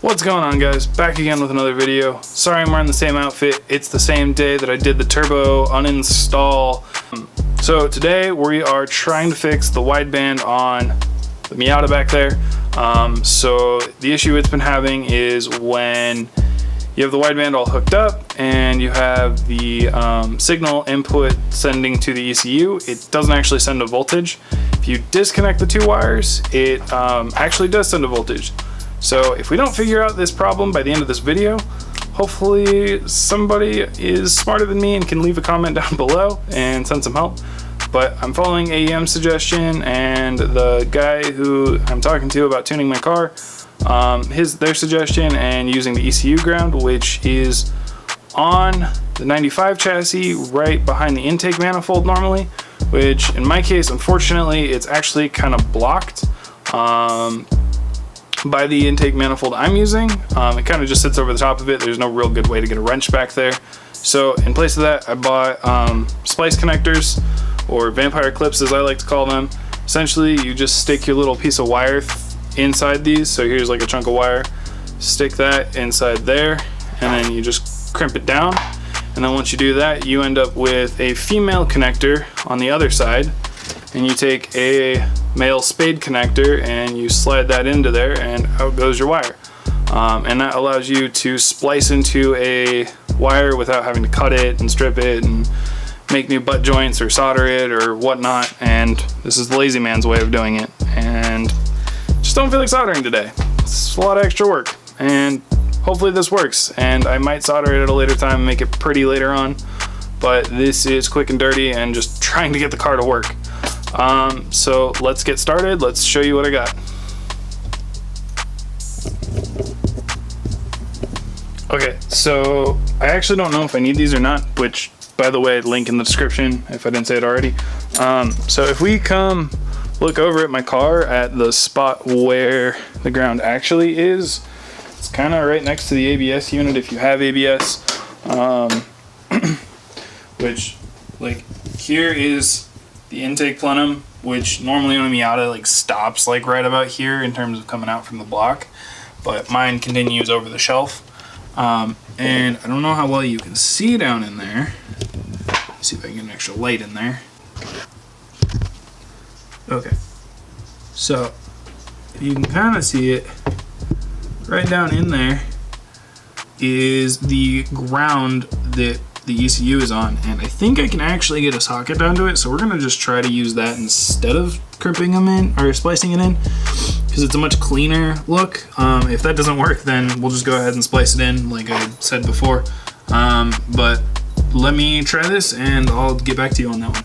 What's going on, guys? Back again with another video. Sorry I'm wearing the same outfit. It's the same day that I did the turbo uninstall. So today we are trying to fix the wideband on the Miata back there. So the issue it's been having is when you have the wideband all hooked up and you have the signal input sending to the ECU, it doesn't actually send a voltage. If you disconnect the two wires, it actually does send a voltage. So if we don't figure out this problem by the end of this video, hopefully somebody is smarter than me and can leave a comment down below and send some help. But I'm following AEM's suggestion and the guy who I'm talking to about tuning my car, their suggestion, and using the ECU ground, which is on the 95 chassis right behind the intake manifold normally, which in my case, unfortunately, it's actually kind of blocked by the intake manifold I'm using. It kind of just sits over the top of it. There's no real good way to get a wrench back there. So in place of that, I bought splice connectors, or vampire clips as I like to call them. Essentially, you just stick your little piece of wire inside these. So here's like a chunk of wire. Stick that inside there, and then you just crimp it down. And then once you do that, you end up with a female connector on the other side. And you take a male spade connector and you slide that into there, and out goes your wire. And that allows you to splice into a wire without having to cut it and strip it and make new butt joints or solder it or whatnot. And this is the lazy man's way of doing it, and just don't feel like soldering today. It's a lot of extra work, and hopefully this works, and I might solder it at a later time and make it pretty later on, but this is quick and dirty and just trying to get the car to work. So let's get started. Let's show you what I got. Okay, so I actually don't know if I need these or not, which, by the way, link in the description if I didn't say it already. So if we come look over at my car at the spot where the ground actually is, it's kind of right next to the ABS unit if you have ABS, which, like, here is the intake plenum, which normally on a Miata like stops like right about here in terms of coming out from the block, but mine continues over the shelf. And I don't know how well you can see down in there. Let's see if I can get an extra light in there. Okay, so you can kind of see it right down in there is the ground that the ECU is on, and I think I can actually get a socket down to it, so we're gonna just try to use that instead of crimping them in or splicing it in, because it's a much cleaner look. If that doesn't work, then we'll just go ahead and splice it in like I said before, but let me try this and I'll get back to you on that one.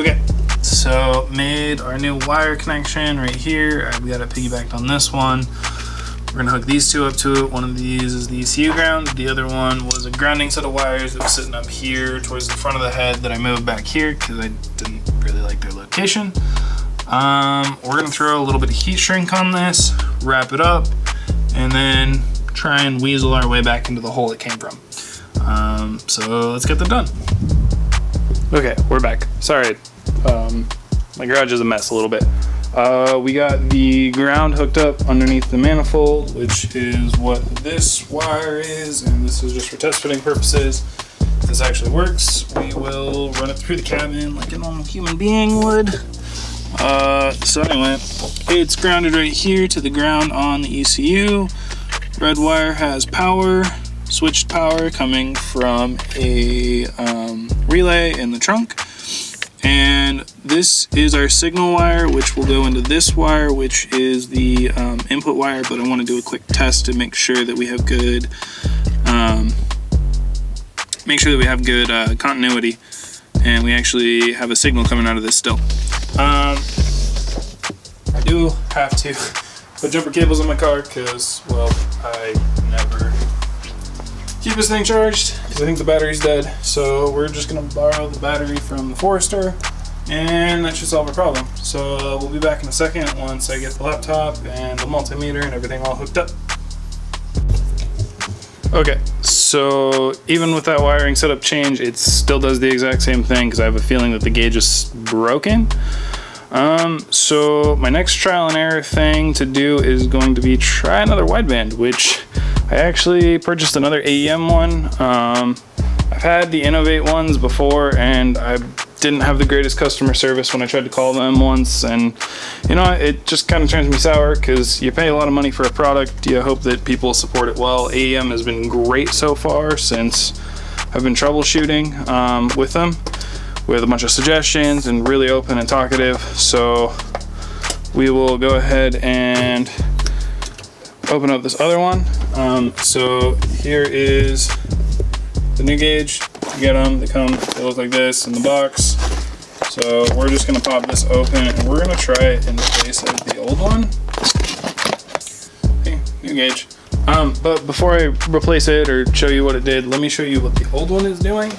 Okay, so made our new wire connection right here. We got it piggybacked on this one. We're gonna hook these two up to it. One of these is the ECU ground. The other one was a grounding set of wires that was sitting up here towards the front of the head that I moved back here because I didn't really like their location. We're gonna throw a little bit of heat shrink on this, wrap it up, and then try and weasel our way back into the hole it came from. So let's get that done. Okay, we're back. Sorry, my garage is a mess a little bit. We got the ground hooked up underneath the manifold, which is what this wire is, and this is just for test fitting purposes. If this actually works, we will run it through the cabin like a normal human being would. So anyway, it's grounded right here to the ground on the ECU. Red wire has power, switched power coming from a relay in the trunk. And this is our signal wire, which will go into this wire, which is the input wire, but I want to do a quick test to make sure that we have good continuity, and we actually have a signal coming out of this still. I do have to put jumper cables in my car because, well, I never keep this thing charged because I think the battery's dead. So we're just gonna borrow the battery from the Forester, and that should solve our problem. So we'll be back in a second once I get the laptop and the multimeter and everything all hooked up. Okay, so even with that wiring setup change, it still does the exact same thing because I have a feeling that the gauge is broken. So my next trial and error thing to do is going to be try another wideband, which I actually purchased another AEM one. I've had the Innovate ones before, and I didn't have the greatest customer service when I tried to call them once, and you know, it just kind of turns me sour because you pay a lot of money for a product, you hope that people support it well. AEM has been great so far since I've been troubleshooting with them, with a bunch of suggestions and really open and talkative. So we will go ahead and open up this other one. So here is the new gauge. You get them, they look like this in the box. So we're just gonna pop this open and we're gonna try it in place of the old one. Okay, new gauge. But before I replace it or show you what it did, let me show you what the old one is doing.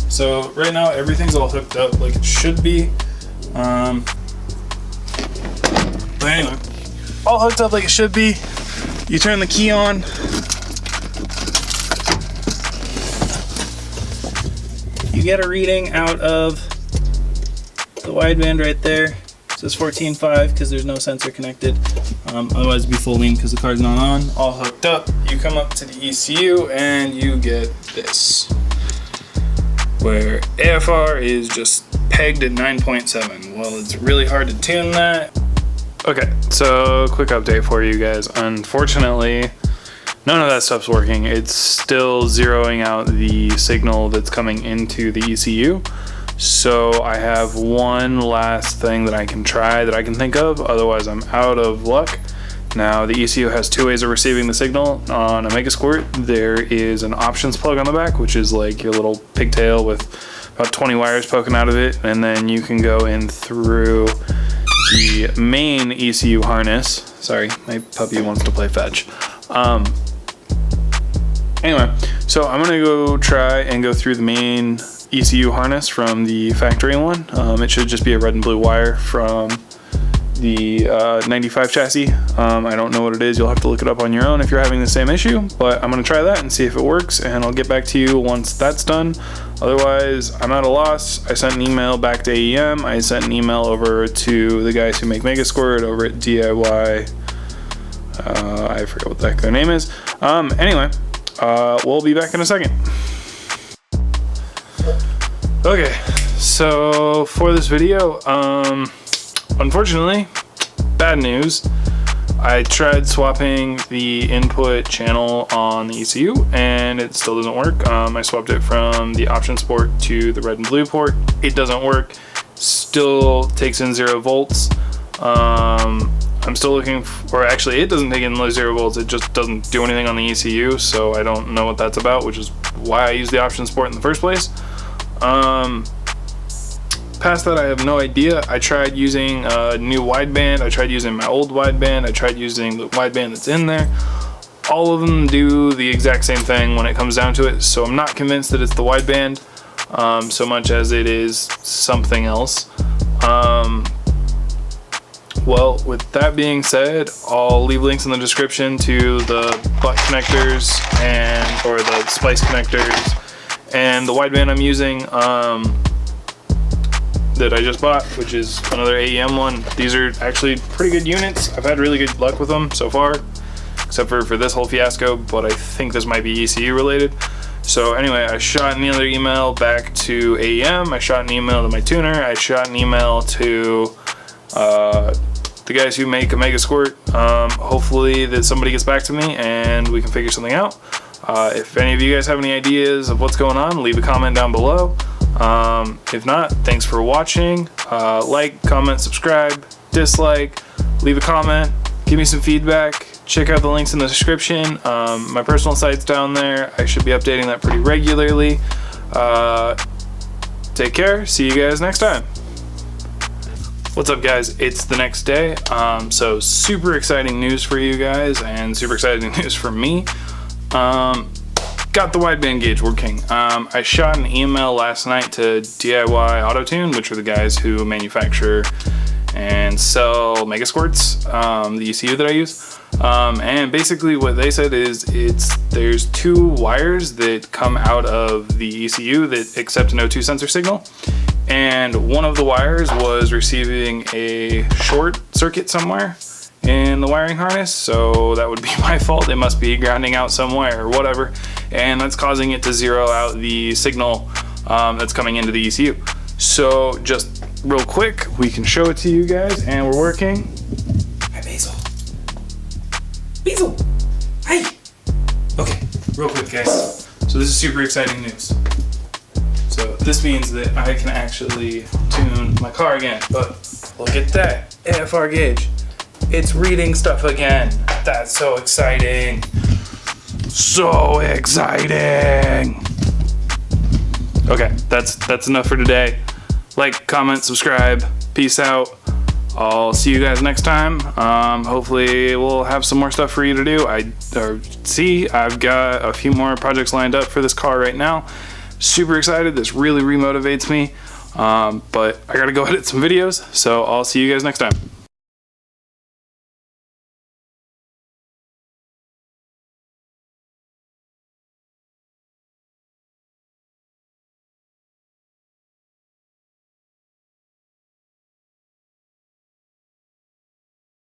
So right now everything's all hooked up like it should be. But anyway, all hooked up like it should be. You turn the key on. You get a reading out of the wideband right there. It says 14.5 because there's no sensor connected. Otherwise it'd be full lean because the card's not on. All hooked up. You come up to the ECU and you get this, where AFR is just pegged at 9.7. Well, it's really hard to tune that. Okay, so quick update for you guys. Unfortunately, none of that stuff's working. It's still zeroing out the signal that's coming into the ECU. So I have one last thing that I can try that I can think of, otherwise I'm out of luck. Now the ECU has two ways of receiving the signal. On a Megasquirt, there is an options plug on the back, which is like your little pigtail with about 20 wires poking out of it, and then you can go in through the main ECU harness. Sorry, my puppy wants to play fetch. Anyway, so I'm gonna go try and go through the main ECU harness from the factory one. It should just be a red and blue wire from the 95 chassis. I don't know what it is. You'll have to look it up on your own if you're having the same issue, but I'm gonna try that and see if it works, and I'll get back to you once that's done. Otherwise, I'm at a loss. I sent an email back to AEM. I sent an email over to the guys who make Megasquirt over at DIY. I forget what the heck their name is. Anyway, we'll be back in a second. Okay, so for this video, unfortunately, bad news. I tried swapping the input channel on the ECU and it still doesn't work. I swapped it from the options port to the red and blue port. It doesn't work. Still takes in 0 volts. I'm still looking for, actually it doesn't take in 0 volts, it just doesn't do anything on the ECU, so I don't know what that's about, which is why I use the options port in the first place. Past that, I have no idea. I tried using a new wideband, I tried using my old wideband, I tried using the wideband that's in there. All of them do the exact same thing when it comes down to it, so I'm not convinced that it's the wideband so much as it is something else. Well, with that being said, I'll leave links in the description to the butt connectors or the splice connectors and the wideband I'm using that I just bought, which is another AEM one. These are actually pretty good units. I've had really good luck with them so far, except for this whole fiasco, but I think this might be ECU related. So anyway, I shot an other email back to AEM, I shot an email to my tuner, I shot an email to the guys who make a Megasquirt. Hopefully that somebody gets back to me and we can figure something out. If any of you guys have any ideas of what's going on, leave a comment down below. If not, thanks for watching. Like, comment, subscribe, dislike, leave a comment, give me some feedback. Check out the links in the description. My personal site's down there. I should be updating that pretty regularly. Take care. See you guys next time. What's up, guys? It's the next day. So super exciting news for you guys and super exciting news for me. Got the wideband gauge working. I shot an email last night to DIY Auto-Tune, which are the guys who manufacture and sell Megasquirts, the ECU that I use. And basically what they said is there's 2 wires that come out of the ECU that accept an O2 sensor signal. and one of the wires was receiving a short circuit somewhere in the wiring harness, so that would be my fault. It must be grounding out somewhere or whatever, and that's causing it to zero out the signal that's coming into the ECU. So just real quick, we can show it to you guys, and we're working. Hi, Basil. Basil! Hi! Okay, real quick, guys. So this is super exciting news. So this means that I can actually tune my car again, but look at that AFR gauge. It's reading stuff again. That's so exciting. So exciting. Okay, that's enough for today. Like, comment, subscribe. Peace out. I'll see you guys next time. Hopefully we'll have some more stuff for you to do. I've got a few more projects lined up for this car right now. Super excited. This really remotivates me. But I gotta go edit some videos, so I'll see you guys next time.